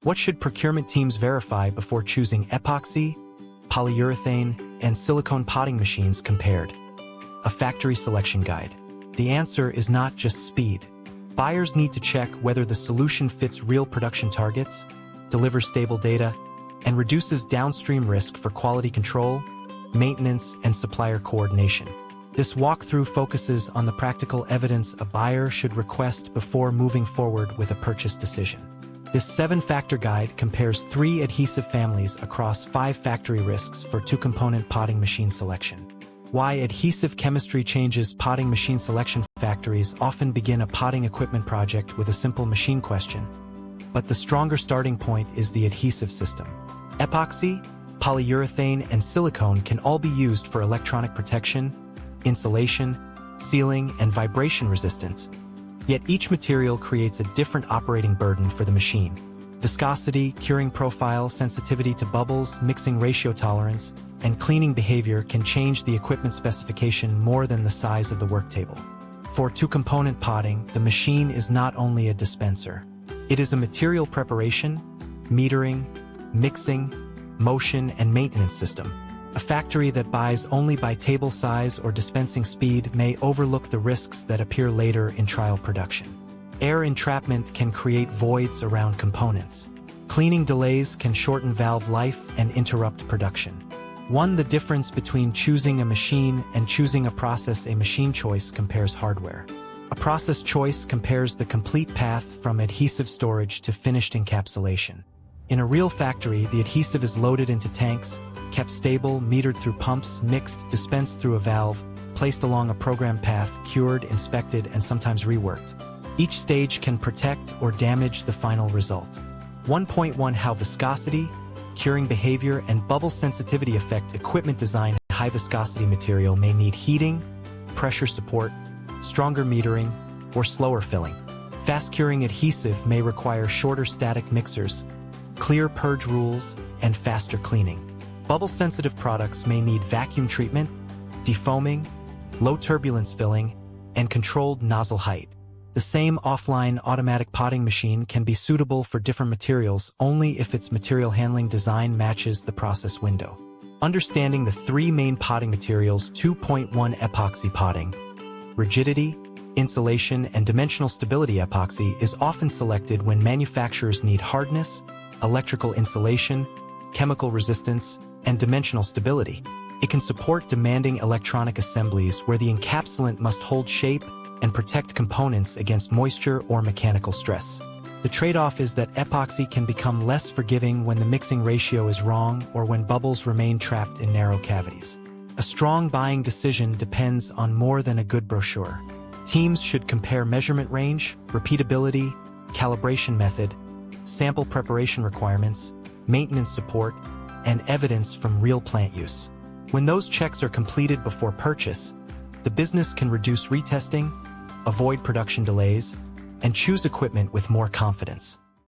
What should procurement teams verify before choosing epoxy, polyurethane, and silicone potting machines compared? A factory selection guide. The answer is not just speed. Buyers need to check whether the solution fits real production targets, delivers stable data, and reduces downstream risk for quality control, maintenance, and supplier coordination. This walkthrough focuses on the practical evidence a buyer should request before moving forward with a purchase decision. This 7-factor guide compares 3 adhesive families across 5 factory risks for 2-component potting machine selection. Why adhesive chemistry changes potting machine selection. Factories often begin a potting equipment project with a simple machine question, but the stronger starting point is the adhesive system. Epoxy, polyurethane, and silicone can all be used for electronic protection, insulation, sealing, and vibration resistance, yet each material creates a different operating burden for the machine. Viscosity, curing profile, sensitivity to bubbles, mixing ratio tolerance, and cleaning behavior can change the equipment specification more than the size of the work table. For 2-component potting, the machine is not only a dispenser. It is a material preparation, metering, mixing, motion, and maintenance system. A factory that buys only by table size or dispensing speed may overlook the risks that appear later in trial production. Air entrapment can create voids around components. Cleaning delays can shorten valve life and interrupt production. The difference between choosing a machine and choosing a process. A machine choice compares hardware. A process choice compares the complete path from adhesive storage to finished encapsulation. In a real factory, the adhesive is loaded into tanks, kept stable, metered through pumps, mixed, dispensed through a valve, placed along a programmed path, cured, inspected, and sometimes reworked. Each stage can protect or damage the final result. 1.1 How viscosity, curing behavior, and bubble sensitivity affect equipment design. High viscosity material may need heating, pressure support, stronger metering, or slower filling. Fast curing adhesive may require shorter static mixers, clear purge rules, and faster cleaning. Bubble-sensitive products may need vacuum treatment, defoaming, low turbulence filling, and controlled nozzle height. The same offline automatic potting machine can be suitable for different materials only if its material handling design matches the process window. Understanding the 3 main potting materials. 2.1 Epoxy potting. Rigidity, insulation, and dimensional stability. Epoxy is often selected when manufacturers need hardness, electrical insulation, chemical resistance, and dimensional stability. It can support demanding electronic assemblies where the encapsulant must hold shape and protect components against moisture or mechanical stress. The trade-off is that epoxy can become less forgiving when the mixing ratio is wrong or when bubbles remain trapped in narrow cavities. A strong buying decision depends on more than a good brochure. Teams should compare measurement range, repeatability, calibration method, sample preparation requirements, maintenance support, and evidence from real plant use. When those checks are completed before purchase, the business can reduce retesting, avoid production delays, and choose equipment with more confidence.